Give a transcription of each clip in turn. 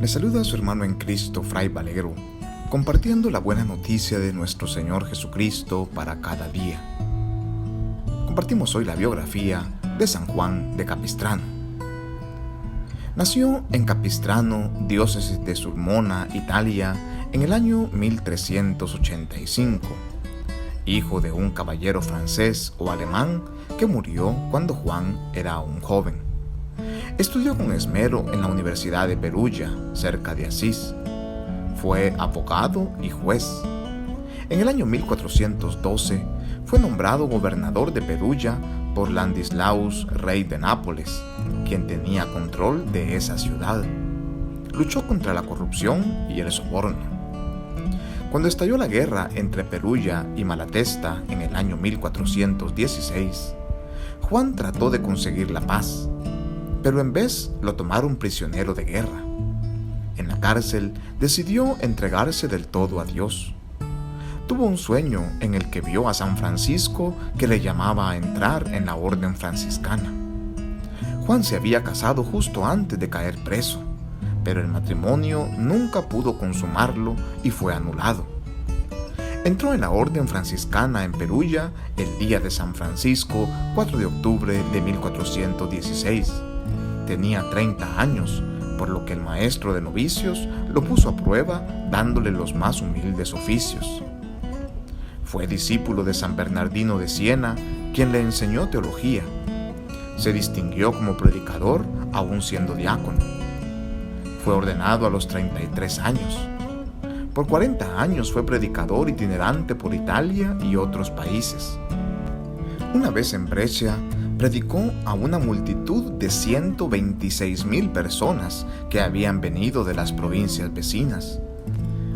Le saluda a su hermano en Cristo, Fray Valero, compartiendo la buena noticia de nuestro Señor Jesucristo para cada día. Compartimos hoy la biografía de San Juan de Capistrano. Nació en Capistrano, diócesis de Sulmona, Italia, en el año 1385, hijo de un caballero francés o alemán que murió cuando Juan era un joven. Estudió con esmero en la Universidad de Perugia, cerca de Asís. Fue abogado y juez. En el año 1412 fue nombrado gobernador de Perugia por Ladislaus, rey de Nápoles, quien tenía control de esa ciudad. Luchó contra la corrupción y el soborno. Cuando estalló la guerra entre Perugia y Malatesta en el año 1416, Juan trató de conseguir la paz, pero en vez lo tomaron prisionero de guerra. En la cárcel decidió entregarse del todo a Dios. Tuvo un sueño en el que vio a San Francisco que le llamaba a entrar en la orden franciscana. Juan se había casado justo antes de caer preso, pero el matrimonio nunca pudo consumarlo y fue anulado. Entró en la orden franciscana en Perugia el día de San Francisco, 4 de octubre de 1416. Tenía 30 años, por lo que el maestro de novicios lo puso a prueba dándole los más humildes oficios. Fue discípulo de San Bernardino de Siena, quien le enseñó teología. Se distinguió como predicador aún siendo diácono. Fue ordenado a los 33 años. Por 40 años fue predicador itinerante por Italia y otros países. Una vez en Brescia, predicó a una multitud de 126,000 personas que habían venido de las provincias vecinas.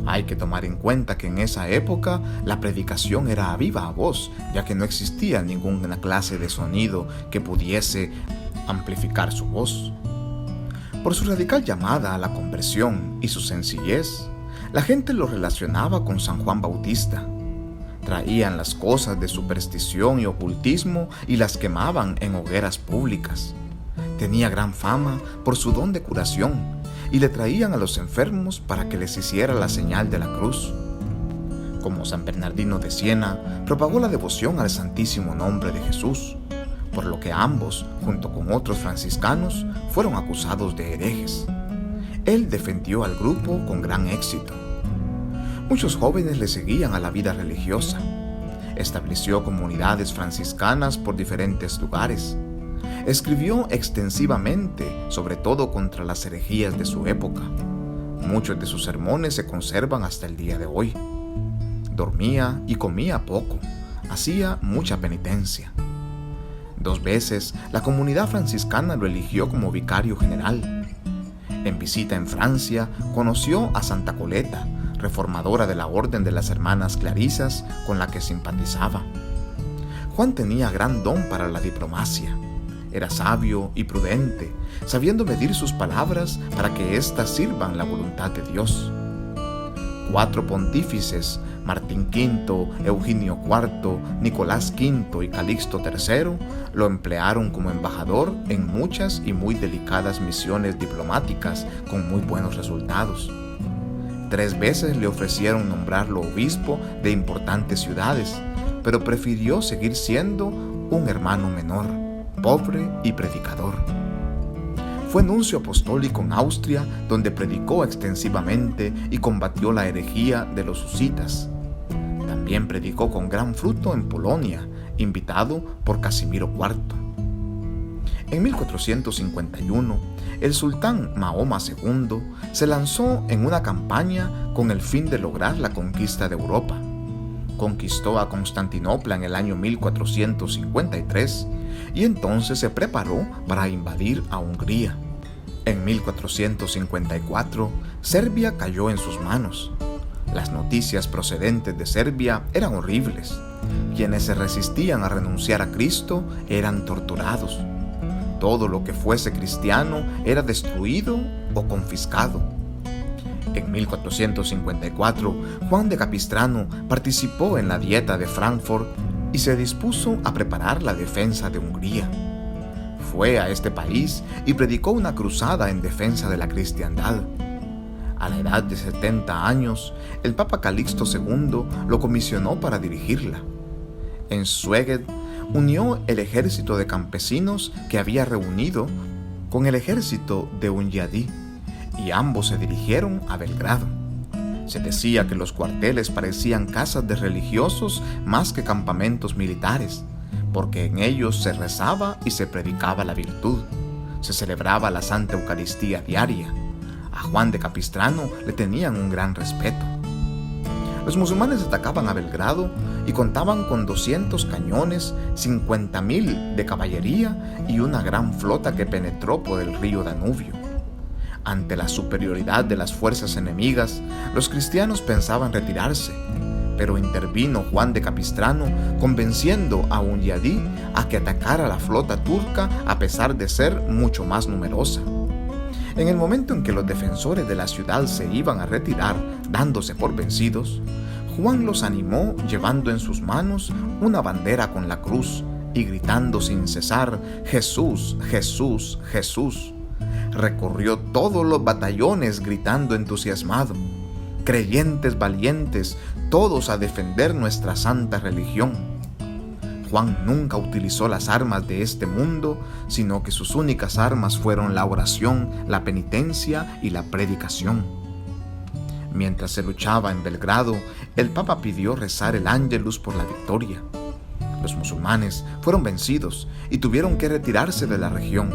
Hay que tomar en cuenta que en esa época la predicación era a viva voz, ya que no existía ninguna clase de sonido que pudiese amplificar su voz. Por su radical llamada a la conversión y su sencillez, la gente lo relacionaba con San Juan Bautista. Traían las cosas de superstición y ocultismo y las quemaban en hogueras públicas. Tenía gran fama por su don de curación y le traían a los enfermos para que les hiciera la señal de la cruz. Como San Bernardino de Siena, propagó la devoción al Santísimo Nombre de Jesús, por lo que ambos, junto con otros franciscanos, fueron acusados de herejes. Él defendió al grupo con gran éxito. Muchos jóvenes le seguían a la vida religiosa. Estableció comunidades franciscanas por diferentes lugares. Escribió extensivamente, sobre todo contra las herejías de su época. Muchos de sus sermones se conservan hasta el día de hoy. Dormía y comía poco. Hacía mucha penitencia. 2 veces la comunidad franciscana lo eligió como vicario general. En visita en Francia, conoció a Santa Coleta, reformadora de la Orden de las Hermanas Clarisas, con la que simpatizaba. Juan tenía gran don para la diplomacia. Era sabio y prudente, sabiendo medir sus palabras para que éstas sirvan la voluntad de Dios. 4 pontífices, Martín V, Eugenio IV, Nicolás V y Calixto III, lo emplearon como embajador en muchas y muy delicadas misiones diplomáticas con muy buenos resultados. 3 veces le ofrecieron nombrarlo obispo de importantes ciudades, pero prefirió seguir siendo un hermano menor, pobre y predicador. Fue nuncio apostólico en Austria, donde predicó extensivamente y combatió la herejía de los husitas. También predicó con gran fruto en Polonia, invitado por Casimiro IV. En 1451, el sultán Mahoma II se lanzó en una campaña con el fin de lograr la conquista de Europa. Conquistó a Constantinopla en el año 1453 y entonces se preparó para invadir a Hungría. En 1454, Serbia cayó en sus manos. Las noticias procedentes de Serbia eran horribles. Quienes se resistían a renunciar a Cristo eran torturados. Todo lo que fuese cristiano era destruido o confiscado. En 1454, Juan de Capistrano participó en la Dieta de Frankfurt y se dispuso a preparar la defensa de Hungría. Fue a este país y predicó una cruzada en defensa de la cristiandad. A la edad de 70 años, el Papa Calixto II lo comisionó para dirigirla. En Szeged unió el ejército de campesinos que había reunido con el ejército de Hunyadi, y ambos se dirigieron a Belgrado. Se decía que los cuarteles parecían casas de religiosos más que campamentos militares, porque en ellos se rezaba y se predicaba la virtud. Se celebraba la Santa Eucaristía diaria. A Juan de Capistrano le tenían un gran respeto. Los musulmanes atacaban a Belgrado y contaban con 200 cañones, 50.000 de caballería y una gran flota que penetró por el río Danubio. Ante la superioridad de las fuerzas enemigas, los cristianos pensaban retirarse, pero intervino Juan de Capistrano convenciendo a Hunyadi a que atacara la flota turca a pesar de ser mucho más numerosa. En el momento en que los defensores de la ciudad se iban a retirar, dándose por vencidos, Juan los animó llevando en sus manos una bandera con la cruz y gritando sin cesar: «Jesús, Jesús, Jesús». Recorrió todos los batallones gritando entusiasmado: «Creyentes valientes, todos a defender nuestra santa religión». Juan nunca utilizó las armas de este mundo, sino que sus únicas armas fueron la oración, la penitencia y la predicación. Mientras se luchaba en Belgrado, el Papa pidió rezar el Ángelus por la victoria. Los musulmanes fueron vencidos y tuvieron que retirarse de la región.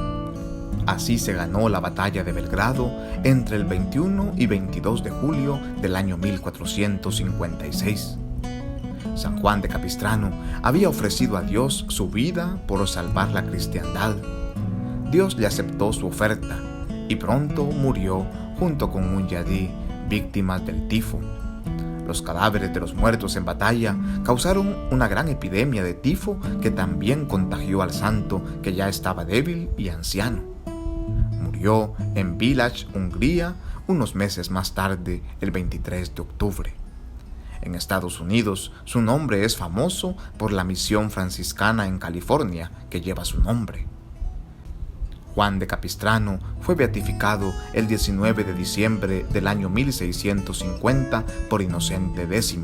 Así se ganó la batalla de Belgrado entre el 21 y 22 de julio del año 1456. San Juan de Capistrano había ofrecido a Dios su vida por salvar la cristiandad. Dios le aceptó su oferta y pronto murió junto con Hunyadi, víctimas del tifo. Los cadáveres de los muertos en batalla causaron una gran epidemia de tifo que también contagió al santo, que ya estaba débil y anciano. Murió en Villach, Hungría, unos meses más tarde, el 23 de octubre. En Estados Unidos, su nombre es famoso por la misión franciscana en California que lleva su nombre. Juan de Capistrano fue beatificado el 19 de diciembre del año 1650 por Inocente X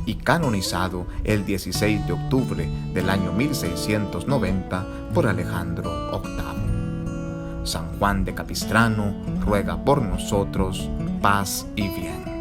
y canonizado el 16 de octubre del año 1690 por Alejandro VIII. San Juan de Capistrano ruega por nosotros, paz y bien.